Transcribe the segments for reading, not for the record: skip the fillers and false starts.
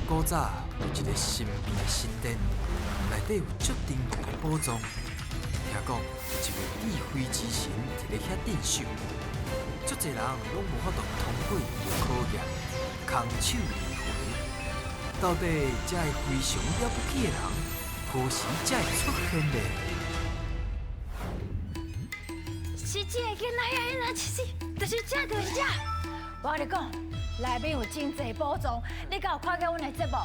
古早有一个神秘的神殿，内底有足珍贵的宝藏。听讲有一位智慧之神伫咧遐镇守，足侪人拢无法度通过伊的考验，空手而回。到底这个非常了不起的人，何时才会出现呢？是这个囡仔呀，囡仔，就是这，就是这。我跟你讲，内面有真侪宝藏，你敢有看过阮的节目？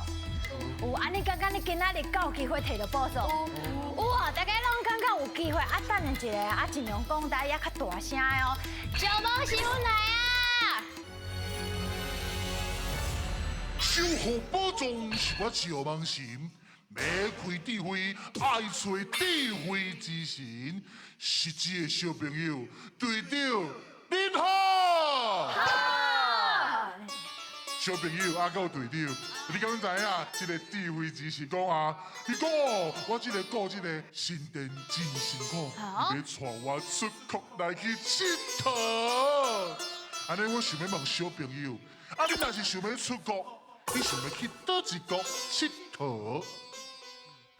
有，安尼感觉你今仔日敢有机会摕到宝藏？有哦，大家拢感觉有机会。啊，等下一个，尽量讲台也较大声的哦。小宝是阮来啊！守护宝藏是我赵梦神，要开智慧，爱找智慧之神。实际的小朋友，对着您好。小朋友，还有队长，你敢知影？这个智慧之神讲啊，伊讲哦，我这个顾这个神殿真辛苦，伊要带我出国来去佚佗。安尼，我想要问小朋友，啊，你若是想要出国，你想要去倒一国佚佗？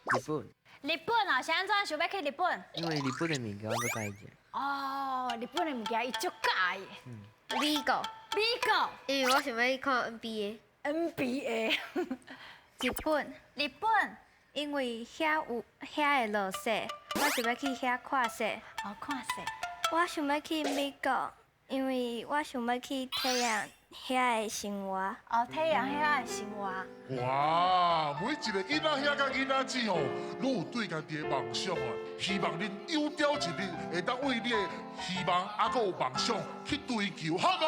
日本，日本哦，是安怎想要去日本？因为日本的物件我都介意食。哦，日本的物件伊足介意。美国，美国因为我想要去看 NBA。 NBA。日本，日本因为遐有遐的落雪，我想要去遐看雪。好看势。我想要去美国，因为我想要去体验遐的生活。哦，体验遐的生活。哇，每一个囡仔遐甲囡仔姊哦，拢有对家己的梦想啊！希望恁有朝一日会当为你的希望还佫有梦想去追求，好无？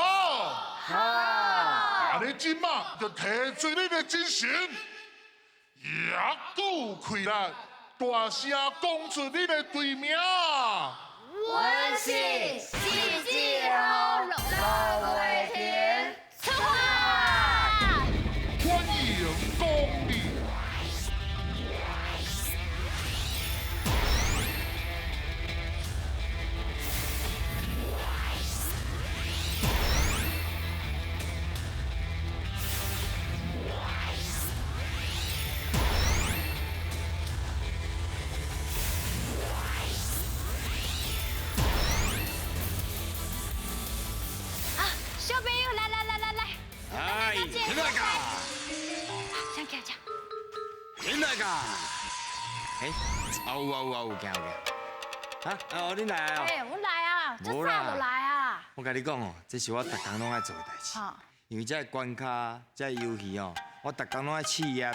好。安尼今嘛就提做你的精神，也够开力，大声讲出你的队名。阮是四季红龙尾田，出发！欢迎光临。小朋友，来！哎，进来噶！想起来讲。进来噶！哎，有，行。啊，哦，你来哦。哎，阮来啊，这无啦早就来啊。我甲你讲哦，这是我逐工拢爱做的代志。好。因为这个关卡、这个游戏哦，我逐工拢爱试验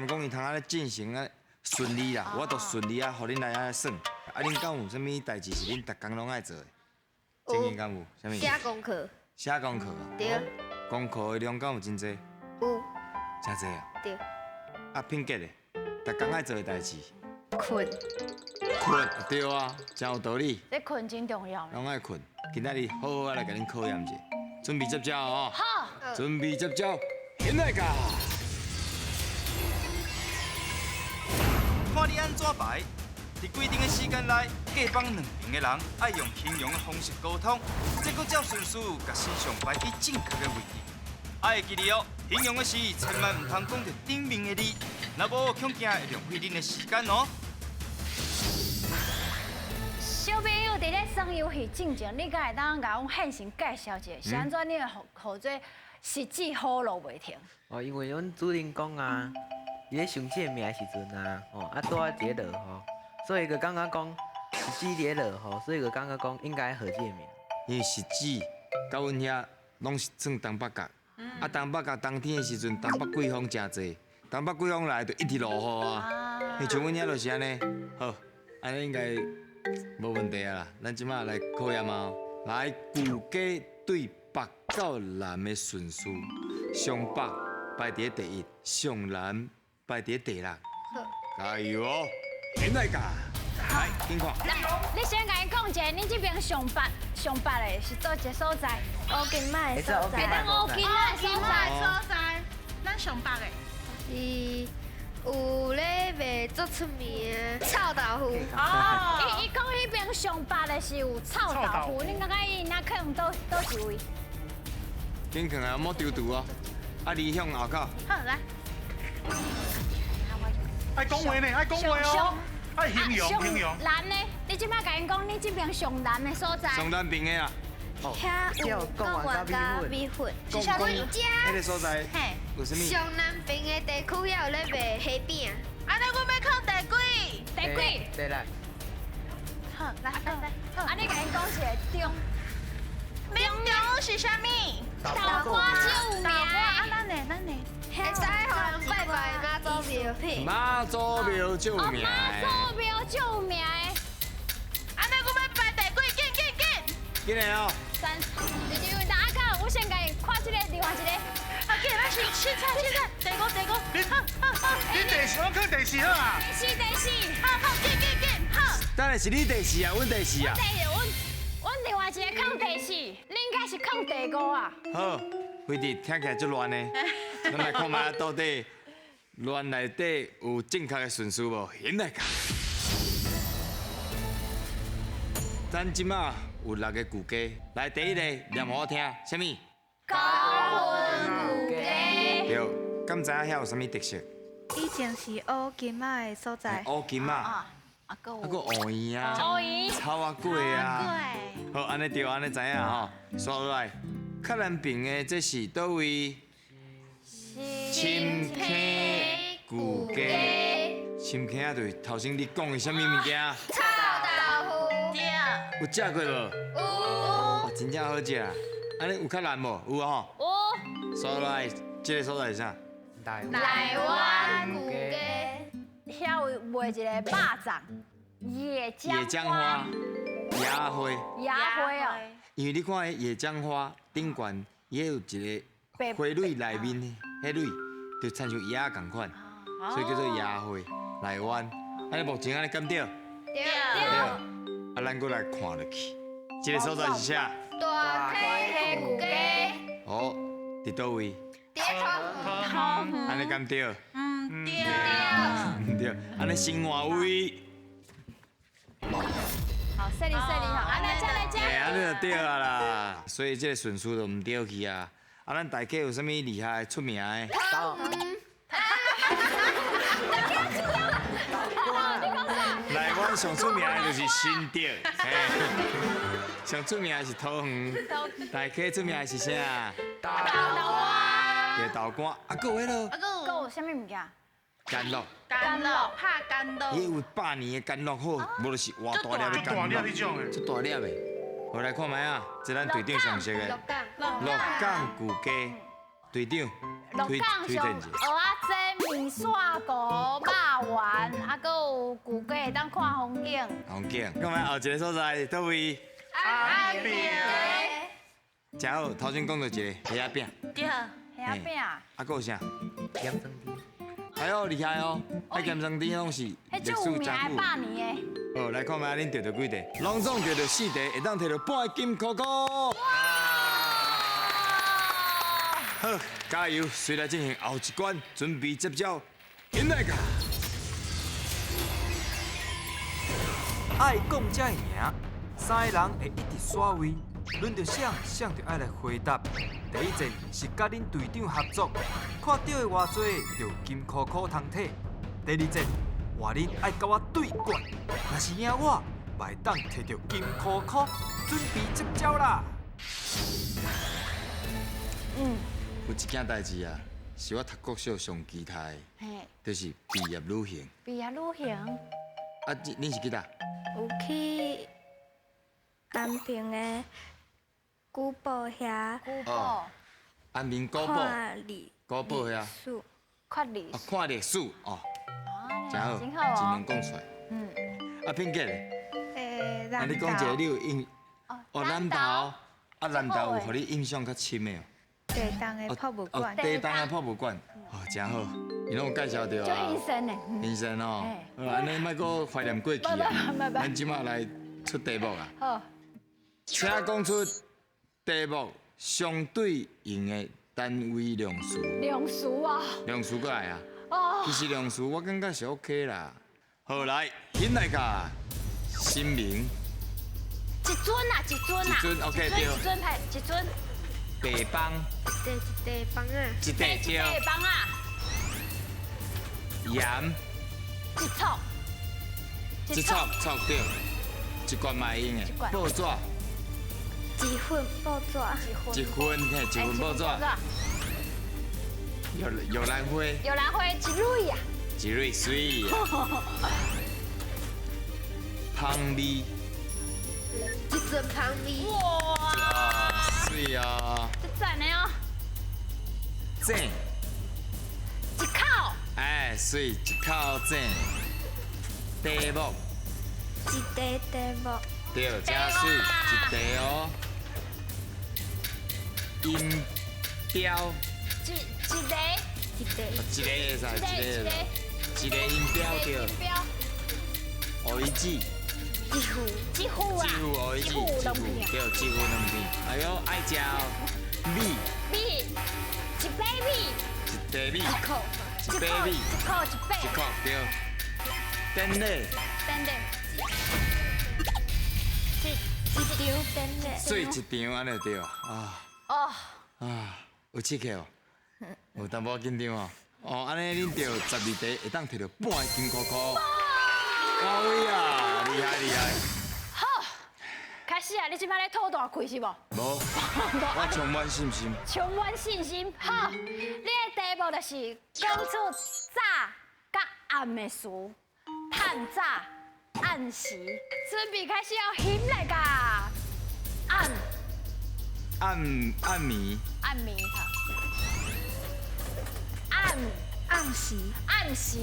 讲伊通咧进行啊顺利啦，我都顺利啊，互恁来啊算。啊，恁敢有啥物代志是恁逐工拢爱做的？今年敢有啥物？写功课。写功课。对。功课的量敢有真济？有。真济啊？对。啊，品格的，逐工爱做的代志。困。困，对啊，真有道理。这困真重要。拢爱困，今仔日好好啊来甲恁考验者，准备接招哦。好。准备接招，现在噶。看你安怎排，伫规定的时间内，各帮两名的人爱用形容的方式沟通，再搁照顺序甲身上摆去正确的位置。爱会记哩哦，形容的时千万唔通讲着顶面的字，若无恐惊会浪费恁的时间哦。小朋友伫咧耍游戏之前，你敢会当甲阮现身介绍一下，是安怎你会学做实际好路袂停？哦，因为阮主任讲啊，伊咧上这名的时阵啊，拄啊一个落吼，所以就感觉讲是一个落吼，所以就感觉讲应该学这名。因为实际到阮遐拢是算东北角，啊东北角冬天的时阵，东北季风真济，东北季风来就一直落雨啊。像阮遐就是安尼，好，安尼应该无问题啊啦。咱即马来考验啊，来旧家对北到南的顺序，上北排伫第一，上南排伫第六。加油哦！现在噶，来，紧看。来，你先甲伊讲一下，你这边上北的是做一个所在？乌金麦的所会会当在，乌金仔所在。所在，咱上北的。是有咧卖足出名的臭豆腐。哦，伊讲迄边上北的是有臭豆腐，你感觉伊若可能倒一位？紧看啊，莫丢毒哦。啊，离向后口。好，来，爱讲话呢，爱讲话哦，爱形容形容。难呢？你即摆甲因讲，你这边上难的所在。上南边的啦，遐有讲话加米粉，讲迄个所在嘿，有啥物？上南边的地区也有咧卖虾饼。安尼我要靠地几？第几？对啦，好，来来来，好。啊，你甲因讲一个中面中是啥物？豆花酒名。啊，咱呢？会使互人拜拜妈祖庙片。妈祖庙救命的。妈祖庙救命的。安尼我要排地几？紧！今年哦，因为大家讲，我先甲伊看这个，另外一个。啊，紧，咱凊彩，第五，好，你第四，我靠第四好啊。第四，好，紧，好。当然是你第四啊，阮第四啊。阮另外一个抗第四，你应该是抗第五啊。好，辉弟听起来足乱的，咱来看卖到底乱内底有正确的顺序无？现来看。咱即马有6个古鸡，来第一个念互我听，啥物？高分古鸡。对，敢知影遐有啥物特色？以前是乌金仔的所在。乌金啊，啊个还有乌圆啊，乌圆草仔粿啊。好，安尼对，安尼知影吼。刷落来，较南边的这是倒位？深坑古鸡。深坑啊，就是头先你讲的啥物物件？臭豆腐。对。有食过无？有。哦，真正好食啊！安尼有较难无？有啊吼。有。刷落来，这个所在是啥？台湾古鸡。遐有卖一个肉粽，野姜花。野花。野花哦。因为你看迄野姜花顶悬，也有一个花蕊内面的，迄蕊就亲像野共款，所以叫做野花。内湾，安尼目前安尼敢对？对。啊，咱过来看落去，这个所在是啥？大溪古鸡。哦，伫倒位？在头安尼敢对？对。对，安尼新华位。好，说你吼，安尼来这。安尼就对啊啦，所以这个顺序就唔对去啊。啊，咱大家有啥物厉害出名的？来，阮上出名的就是新竹，上出名的是桃园，大溪出名的是啥？豆花。对，豆干，啊，搁有迄落还有啥物物件？干乐，甘露，拍甘露。伊有100年的干乐好，无就是偌大粒的大干乐，粒迄种的。足大粒的。我来看卖啊，这咱队长上熟的。鹿港古鸡，队长推荐一下。蚵仔煎、面线糊、肉丸，还佫有古街会当看风景。风景，看卖后一个所在倒位？安平。真好，头先讲到一个虾饼。对。虾饼。啊，佫有啥？盐酸甜。哎呦，厉害哦！啊，咸酸甜拢是历史真久。100年的。好，来看卖恁得到几题？拢总得到4题，会当摕到半个金箍箍。好，加油！随来进行后一关，准备接招。现在个。爱讲这名，3个人会一直刷位，轮到想就爱来回答。第一阵是甲恁队长合作，看到的偌济就金箍箍通摕。第二阵话恁爱甲我对决，若是赢我，会当摕到金箍箍，准备接招啦。有一件代志啊，是我读国小上期待的，就是毕业旅行。毕业旅行。啊，恁是去哪？有去安平的古堡遐古堡。安平古堡。看古堡遐。看历史。看历史哦。真好，真好真能讲出来。啊，品杰咧。啊，你讲一个，你有印？哦，南投。啊，南投有互你印象较深的哦。地动的博物馆。地动的博物馆，哦，真好，伊拢有介绍到啊。就新鲜的。新鲜哦。好，安尼莫搁怀念过去啊。咱即马来出题目啊。好。请讲出题目相对应的单位量词。量词啊。量词过来啊。哦。其实量词我感觉是 OK 啦。好来，现来甲新名。一尊啊，一尊啊。一尊 OK 对。一尊派，一尊。地方。一地方啊。一地对。地方啊。盐，一撮，一撮撮对，一罐嘛会用的。报纸，一份报纸，一份嘿，一份报纸。有兰花，有兰花一蕊呀，一蕊水。香味，一阵香味，哇，水哦。这赞的哦，井，一口，哎，水一口井。茶木，一袋茶木，对，真水，一袋哦。音标，一个，一袋，一个会使，一个音标对。蚵仔煎，一壶啊，一壶蚵仔煎，一壶对，一壶两片。哎呦，爱食米，米，一杯米，一袋米，一口，一杯米，一口一杯，一口对。等咧，等等，一张灯的，水一张安尼对啊。哦，啊，有刺激哦，有淡薄紧张哦。哦，安尼恁着12题会当摕到半个金箍箍。哇威啊，厉害厉害！好，开始啊！你即摆咧吐大气是无？无，我充满信心。充满信心。好，你的题目就是讲出早甲暗的事，趁早暗时，准备开始要翕来个暗暗暝，暗暝哈，暗时，暗时，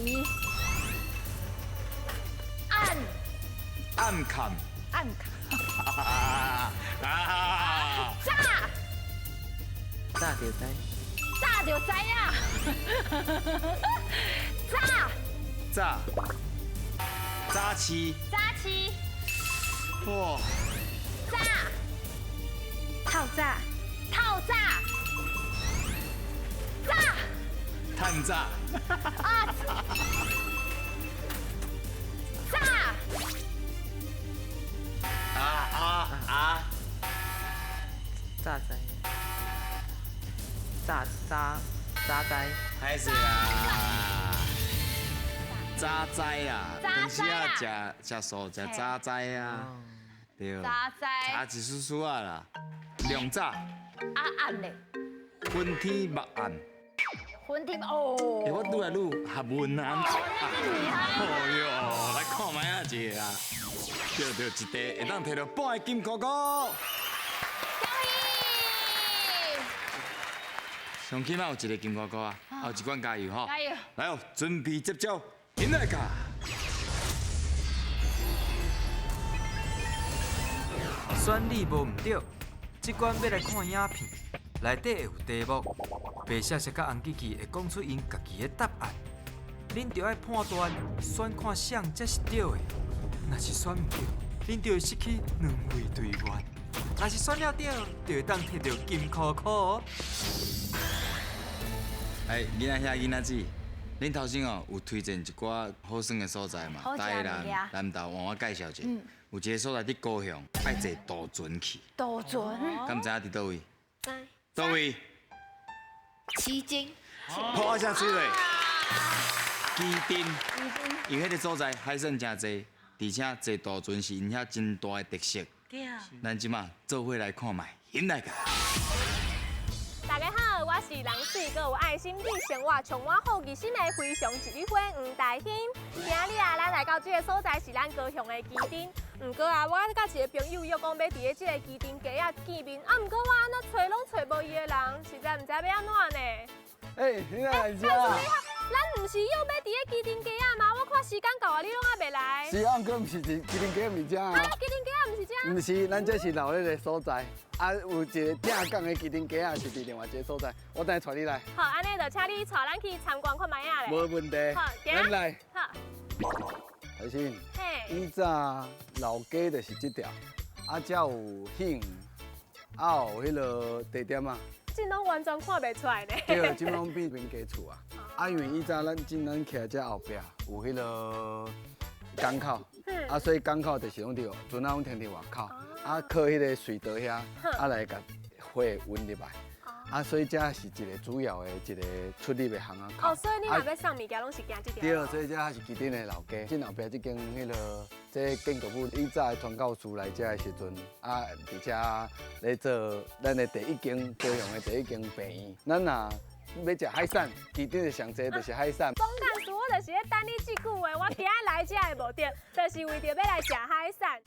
暗坎，暗卡，啊！早早就知，早就知影，早早起，早起，哇！早透早，透早，早趁早，啊早。早知，早知，歹势啦，早知啦，早知啦当时啊食素食早知啊，对，早知差一丝丝啊啦，亮早，暗嘞，昏天目暗，昏天哦。我愈来愈合文啊，厉害哦哟，来看卖啊一个啊，对对，一题会当摕到半个金箍箍。恭喜！上起码有一个金箍箍啊，还有一罐加油吼！加油！来哦，准备接招，现在卡！选你无毋对，即关要来看影片，内底会有题目，白色色甲红旗旗会讲出因家己的答案，恁着爱判断，选看谁才是对的。若是选毋对，恁就会失去2位队员；若是选了对，就会当摕到金箍箍哦。哎，囡仔遐囡仔子，恁头先哦有推荐一寡好耍的所在嘛？好食的台物件南豆换我介绍一下。有一个所在伫高雄，爱坐渡船去，杜鹃，敢知影伫倒位？知，倒位？旗津，破下水嘞！基丁，因迄个所在海参真济，而且坐渡船是因遐真大的特色。对啊。咱即马做伙来看卖，现来个。大家好，我是人水阁有爱心地生活充满好奇心的非常一缕花黄大兴。今日啊，咱来到这个所在是咱高雄的基丁。不过啊，我甲一个朋友约讲要伫咧这个基丁街啊见面，啊，不过我安怎找拢找无伊的人，实在唔知要安怎呢？哎，你来但是咱唔是约要伫咧基丁街啊吗？我看时间到啊，你拢还袂来。是啊，毋过毋是基丁街物件啊。啊，基丁街啊，唔是这。毋是，咱这是老迄个所在。啊，有一个正港的基丁街啊，是伫另外一个所在。我等下带你来。好，安尼就请你带咱去参观看卖啊咧。无问题。好，行。咱来。好。海星，嘿。以早老街就是这条，啊，才有兴，啊有迄落地点啊。这拢完全看袂出来呢。对，这拢变民家厝啊。啊，因为以早咱凊咱徛这后壁有迄落港口，啊，所以港口就是拢伫船啊，拢停伫外口，啊，靠迄个隧道遐，啊来甲火运入来。啊，所以这是一个主要的一个出入的巷仔口。哦，所以你若要送物件，拢是行这条。对，所以这是基丁的老家。这后壁这间这建国府以早的传教士来这的时阵，啊，而且咧做咱的第一间高雄的第一间病院。咱若要食海产，基丁的上济就是海产。总干事，我就是咧等你这句话，我今仔来这的目的，就是为着要来食海产。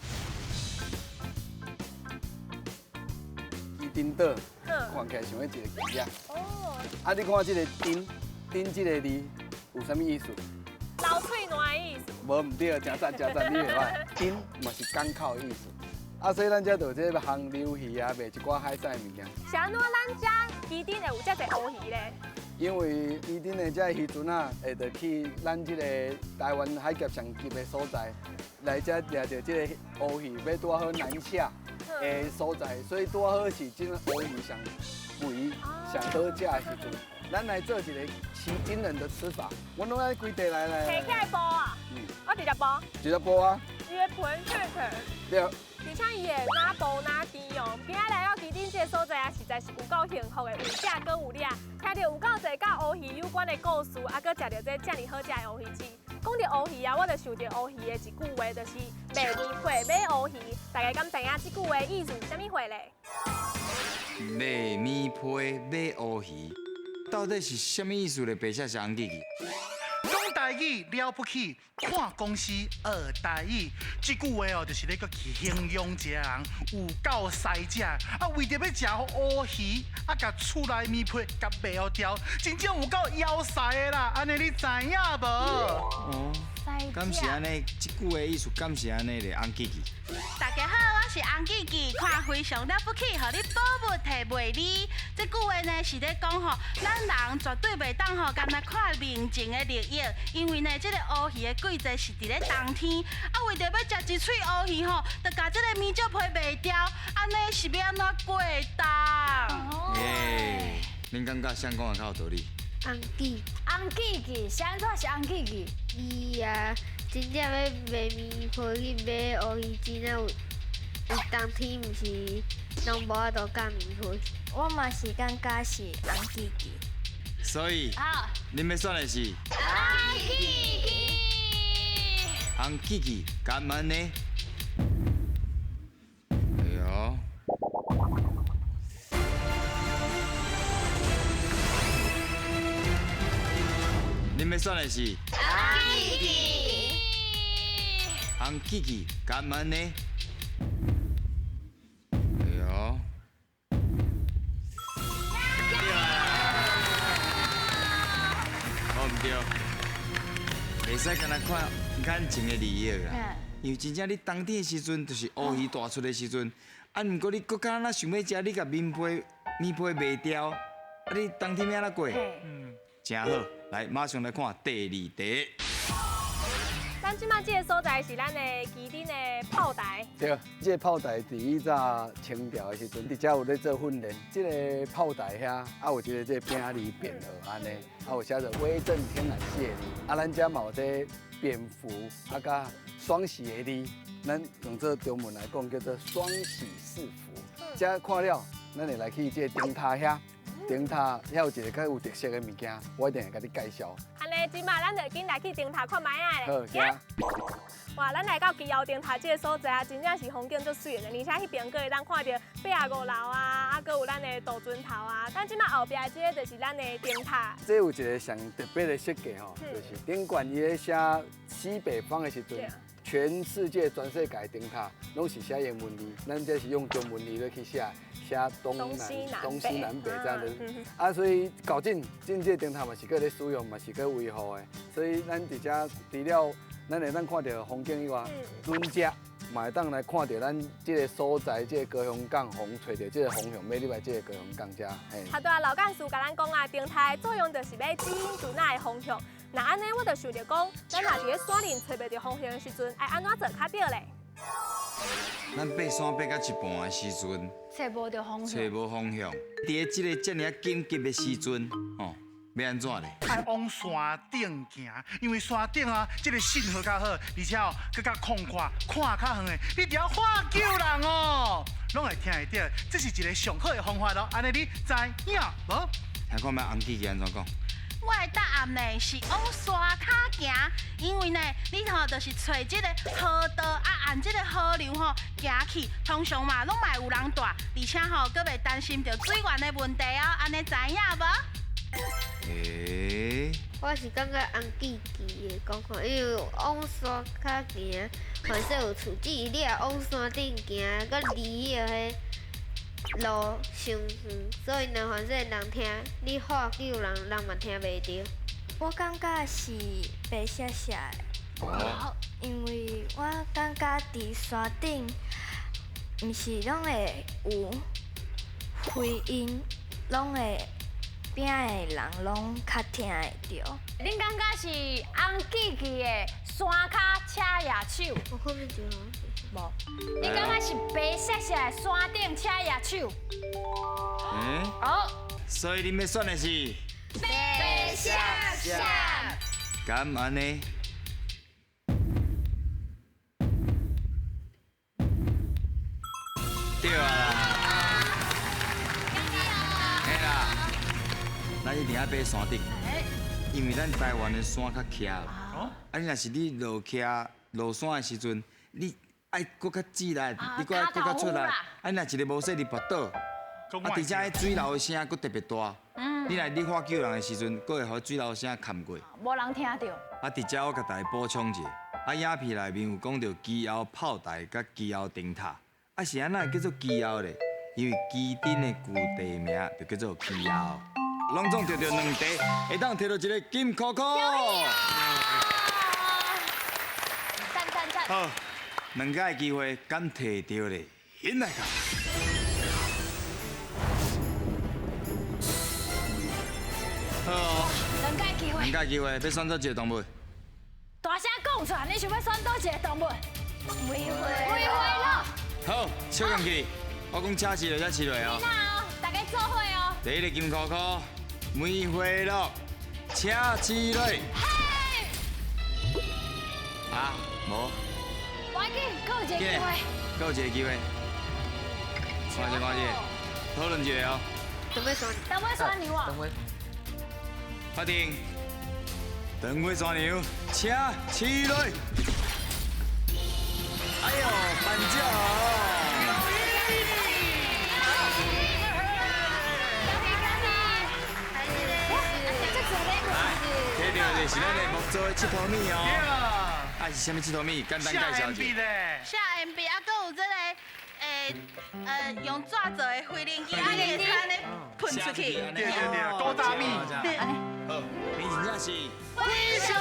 基丁岛看起来像一个旗啊。哦。啊，你看这个丁这个字有啥物意思？老脆软的意思。无唔对，真赞，你袂歹。丁嘛是港口的意思。啊，所以咱遮就这行流鱼啊，卖一寡海产的物件。是安怎咱遮基丁会有遮侪乌鱼咧？因为基丁的这渔船啊，会得去咱这个台湾海峡上级的所在，来遮掠到这个乌鱼，要拄好南下的所在，所以拄好是这个乌鱼上肥、上好食的时阵，咱来做一个奇惊人的吃法。我拢爱规地来来。摕起来剥啊！我直接剥。直接剥啊！伊的皮脆脆。对。而且伊的哪薄哪甜哦，今仔来到基丁这个所在啊，实在是有够幸福的，有食搁有掠，听到有够侪甲乌鱼有关的故事，啊，搁食到这遮尔好食的乌鱼子。讲到乌鱼啊，我就想到乌鱼的一句话，就是卖米皮买乌鱼。大家敢知影这句话的意思是啥物话咧？卖米皮买乌鱼，到底是啥物意思咧？白写是红记记。讲台语了不起，看公司学台语。这句话哦，就是咧个形容一个人有够识食，啊，为着要食好乌鱼，啊，甲厝内面皮甲卖掉，真正有够枵识的啦！安尼你知影无？哦，敢是安尼？这句的意思敢是安尼咧？红记记。大家好，我是红记记，看非常了不起，互你宝物摕袂离。这句话呢是咧讲吼，咱人绝对袂当吼，干那看面前的利益，因为呢，这个乌鱼的贵在是伫咧冬天，啊，为着要食一喙乌鱼吼，就甲这个面椒皮卖掉，安尼是要安怎过冬？耶，恁感觉谁讲的较有道理？红记，啥怎是红记记？伊啊，真正要卖面皮去买乌鱼，真正有冬天毋是拢无法度夹面皮。我嘛是感觉是红记记。所以，恁要选的是红记记。红记记，干嘛呢？哎呦！恁要选的是红记记。红记记，干嘛呢？哎呦！哦，唔对，袂使干那看眼前的利益啦。因为真正你冬天的时阵，就是乌鱼大出的时阵，啊，毋过你搁敢若想要食，你甲面皮卖掉，啊，你冬天要安怎过？真好，来马上来看第二题。咱即马这个所在是咱的基丁的炮台。对，这个炮台第一早清朝的时阵，伫遮有咧做训练。这个炮台遐，啊有一个这饼梨匾额安尼，啊有写着威震天海谢礼。啊，咱遮嘛有这蝙蝠，啊甲双喜的字，咱用这中文来讲叫做双喜四福。遮看了，咱会来去这个灯塔遐。灯塔遐有一个较有特色的物件，我一定会甲你介绍。安尼，即马咱就紧来去灯塔看卖啊咧。好，行。哇，咱来到基后灯塔这个所在啊，真正是风景足水的，而且迄边阁会当看到85楼啊，啊，阁有咱的大船头啊。咱即马后壁这个就是咱的灯塔。这有一个上特别的设计吼，就是顶管伊咧写西北方的时阵，全世界全世界灯塔拢是写英文字，咱这是用中文字去写。写东西南北这样的，啊，所以搞进这灯塔嘛是搁咧使用，嘛是搁维护的，所以咱伫遮除了咱会当看到风景以外，船只嘛会当来看到咱这个所在，这个高雄港，红找到这个方向，要入来这个高雄港遮。啊，对啊，老干事甲咱讲啊，灯塔的作用就是要指引船仔的方向。那安尼我就想着讲，咱若伫咧山林找袂到方向的时阵，爱安怎做较对咧？咱爬山爬到一半的时阵，找无到方向。找无方向，伫咧即个遮尔紧急的时阵，吼，要安怎咧？爱往山顶行，因为山顶啊，这个信号较好，而且哦，更加空旷，看较远的，你只要喊救人哦，拢会听会到。这是一个上好的方法咯，安尼你知影无？听看卖红记记安怎讲？我的答案呢是往山骹行，因为呢，你吼就是找这个河道啊，按这个河流吼行去，通常嘛拢嘛有人带，而且吼佫袂担心着水源的问题哦，安尼知影无？我是感觉红记记的讲法，因为往山骹行，反正有厝子，你也往山顶行，佮离迄路上远，所以呢，反正人听你喊救人，人嘛听袂着。我感觉是白写写的，因为我感觉伫山顶，毋是拢会有回音，拢会边的人拢较听会着。恁感觉是红记记的山骹车野手？我后面就好像是。无，你感觉是白雪雪的山顶车野手？哦，所以你要选的是白雪雪。敢安尼？对啊啦，嘿啦，咱一定要爬山顶，因为咱台湾的山较崎。啊，你若是你落崎落山的时阵，你爱搁较自力，你搁较出力。啊，你若一个无说你跋倒，啊，而且迄水流的声搁特别大。你来你喊救人的时阵，搁会互水流的声冚过。无人听到。啊，伫遮我甲大家补充一下，啊，影片内面有讲到基后炮台甲基后灯塔，啊是安那叫做基后咧？因为基丁的旧地名就叫做基后。拢总得到2题，会当摕到一个金箍箍。赞赞赞！好，2个的机会，敢摕到咧？现来看。好2个机会。 2个机会，要选择一个动物。大声讲出来，你想要选倒一个动物？玫瑰咯。好，笑讲起，我讲车市就才市落哦。你看哦，大家做伙哦。第一个金箍箍，玫瑰乐，车市落。嘿。啊，无。我紧，搁有一个机会。搁有一个机会。看一下，讨论一下哦。准备选。等我选牛啊。确定。长尾山牛，车市落。哎呦，颁奖！摕到的是咱的木造的佚佗米哦。啊是啥物佚佗米？简单介绍一下。下 MB 啊，搁有这个用纸做的飞灵机，安尼才安尼喷出去。对，高大米。好，你真正是。飞翔。